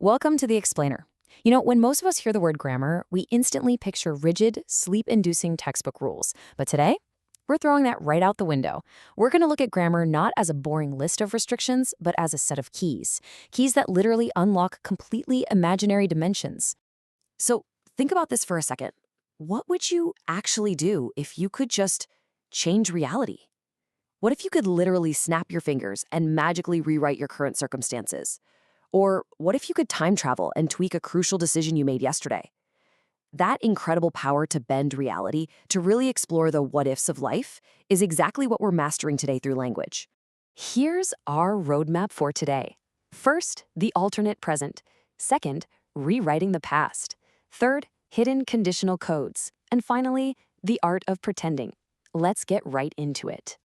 Welcome to the Explainer. When most of us hear the word grammar, we instantly picture rigid, sleep-inducing textbook rules. But today, we're throwing that right out the window. We're going to look at grammar not as a boring list of restrictions, but as a set of keys. Keys that literally unlock completely imaginary dimensions. So think about this for a second. What would you actually do if you could just change reality? What if you could literally snap your fingers and magically rewrite your current circumstances? Or what if you could time travel and tweak a crucial decision you made yesterday? That incredible power to bend reality, to really explore the what-ifs of life, is exactly what we're mastering today through language. Here's our roadmap for today. First, the alternate present. Second, rewriting the past. Third, hidden conditional codes. And finally, the art of pretending. Let's get right into it.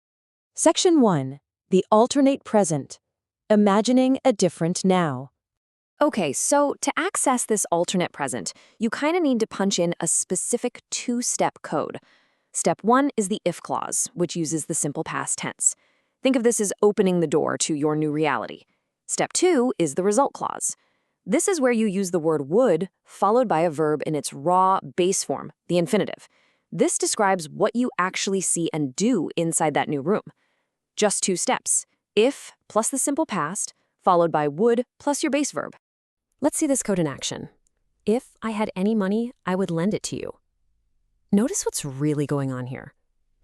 Section 1. The alternate present. Imagining a different now. Okay, so to access this alternate present, you kind of need to punch in a specific two-step code. Step 1 is the if clause, which uses the simple past tense. Think of this as opening the door to your new reality. Step 2 is the result clause. This is where you use the word would followed by a verb in its raw base form, the infinitive. This describes what you actually see and do inside that new room. Just two steps. If plus the simple past, followed by would plus your base verb. Let's see this code in action. If I had any money, I would lend it to you. Notice what's really going on here.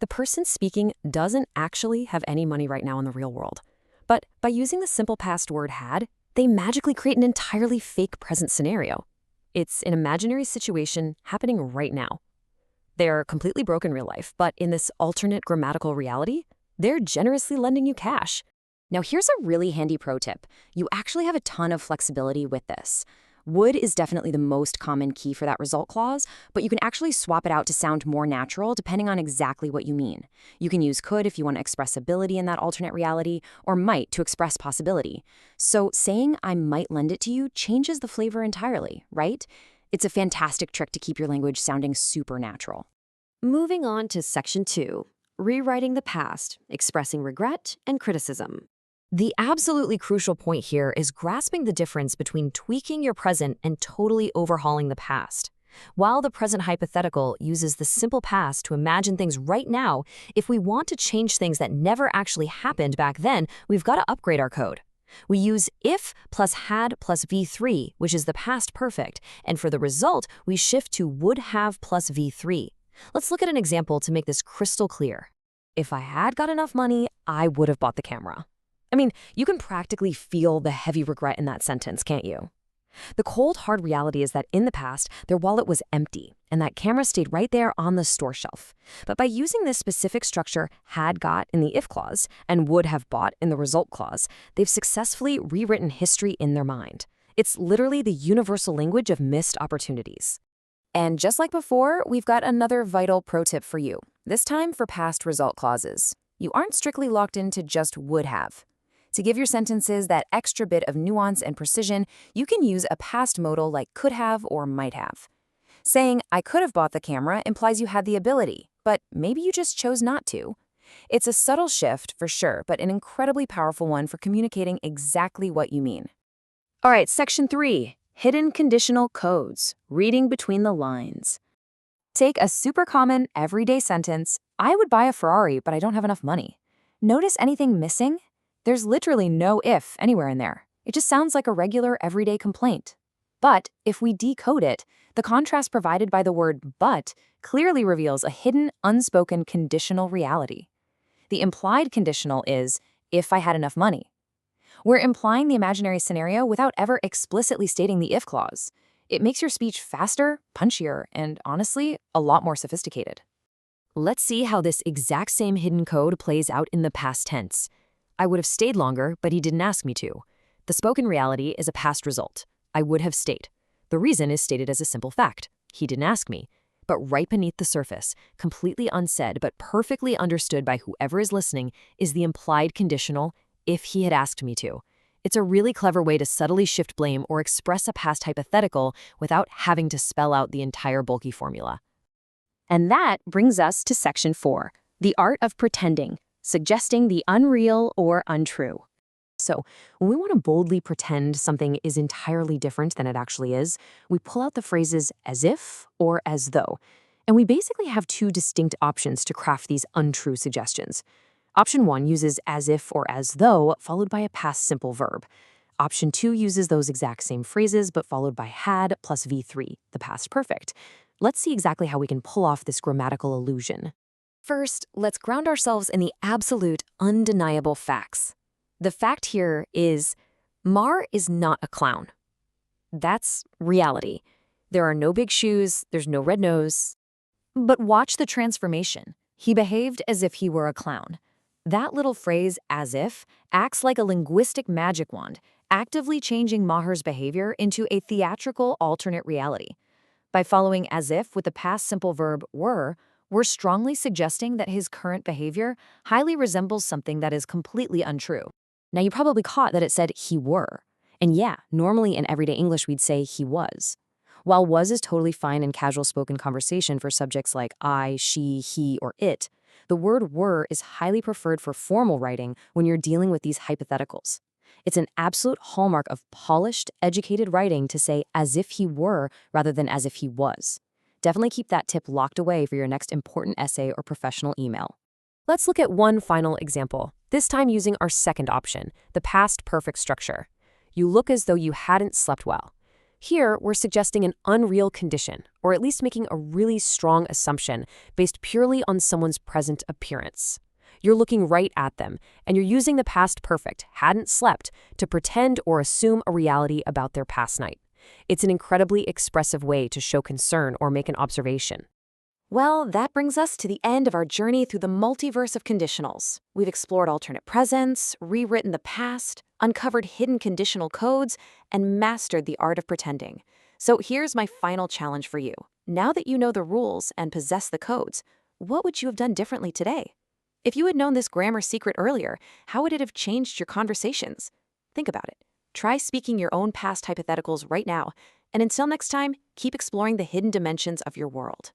The person speaking doesn't actually have any money right now in the real world. But by using the simple past word had, they magically create an entirely fake present scenario. It's an imaginary situation happening right now. They're completely broke in real life, but in this alternate grammatical reality, they're generously lending you cash. Now here's a really handy pro tip. You actually have a ton of flexibility with this. Would is definitely the most common key for that result clause, but you can actually swap it out to sound more natural depending on exactly what you mean. You can use could if you want to express ability in that alternate reality, or might to express possibility. So saying I might lend it to you changes the flavor entirely, right? It's a fantastic trick to keep your language sounding super natural. Moving on to section 2, rewriting the past, expressing regret and criticism. The absolutely crucial point here is grasping the difference between tweaking your present and totally overhauling the past. While the present hypothetical uses the simple past to imagine things right now, if we want to change things that never actually happened back then, we've got to upgrade our code. We use if plus had plus v3, which is the past perfect, and for the result, we shift to would have plus v3. Let's look at an example to make this crystal clear. If I had got enough money, I would have bought the camera. You can practically feel the heavy regret in that sentence, can't you? The cold, hard reality is that in the past, their wallet was empty, and that camera stayed right there on the store shelf. But by using this specific structure, had got in the if clause and would have bought in the result clause, they've successfully rewritten history in their mind. It's literally the universal language of missed opportunities. And just like before, we've got another vital pro tip for you, this time for past result clauses. You aren't strictly locked into just would have. To give your sentences that extra bit of nuance and precision, you can use a past modal like could have or might have. Saying, I could have bought the camera implies you had the ability, but maybe you just chose not to. It's a subtle shift for sure, but an incredibly powerful one for communicating exactly what you mean. All right, section 3, hidden conditional codes, reading between the lines. Take a super common, everyday sentence, I would buy a Ferrari, but I don't have enough money. Notice anything missing? There's literally no if anywhere in there. It just sounds like a regular everyday complaint. But if we decode it, the contrast provided by the word but clearly reveals a hidden, unspoken conditional reality. The implied conditional is, if I had enough money. We're implying the imaginary scenario without ever explicitly stating the if clause. It makes your speech faster, punchier, and honestly, a lot more sophisticated. Let's see how this exact same hidden code plays out in the past tense. I would have stayed longer, but he didn't ask me to. The spoken reality is a past result. I would have stayed. The reason is stated as a simple fact. He didn't ask me. But right beneath the surface, completely unsaid but perfectly understood by whoever is listening, is the implied conditional, if he had asked me to. It's a really clever way to subtly shift blame or express a past hypothetical without having to spell out the entire bulky formula. And that brings us to section 4, the art of pretending, suggesting the unreal or untrue. So, when we want to boldly pretend something is entirely different than it actually is, we pull out the phrases as if or as though. And we basically have two distinct options to craft these untrue suggestions. Option 1 uses as if or as though, followed by a past simple verb. Option 2 uses those exact same phrases, but followed by had plus V3, the past perfect. Let's see exactly how we can pull off this grammatical illusion. First, let's ground ourselves in the absolute, undeniable facts. The fact here is Mar is not a clown. That's reality. There are no big shoes, there's no red nose. But watch the transformation. He behaved as if he were a clown. That little phrase, as if, acts like a linguistic magic wand, actively changing Maher's behavior into a theatrical alternate reality. By following as if with the past simple verb were, we're strongly suggesting that his current behavior highly resembles something that is completely untrue. Now, you probably caught that it said he were. And yeah, normally in everyday English we'd say he was. While was is totally fine in casual spoken conversation for subjects like I, she, he, or it, the word were is highly preferred for formal writing when you're dealing with these hypotheticals. It's an absolute hallmark of polished, educated writing to say as if he were rather than as if he was. Definitely keep that tip locked away for your next important essay or professional email. Let's look at one final example, this time using our second option, the past perfect structure. You look as though you hadn't slept well. Here, we're suggesting an unreal condition, or at least making a really strong assumption based purely on someone's present appearance. You're looking right at them, and you're using the past perfect, hadn't slept, to pretend or assume a reality about their past night. It's an incredibly expressive way to show concern or make an observation. Well, that brings us to the end of our journey through the multiverse of conditionals. We've explored alternate presents, rewritten the past, uncovered hidden conditional codes, and mastered the art of pretending. So here's my final challenge for you. Now that you know the rules and possess the codes, what would you have done differently today? If you had known this grammar secret earlier, how would it have changed your conversations? Think about it. Try speaking your own past hypotheticals right now, and until next time, keep exploring the hidden dimensions of your world.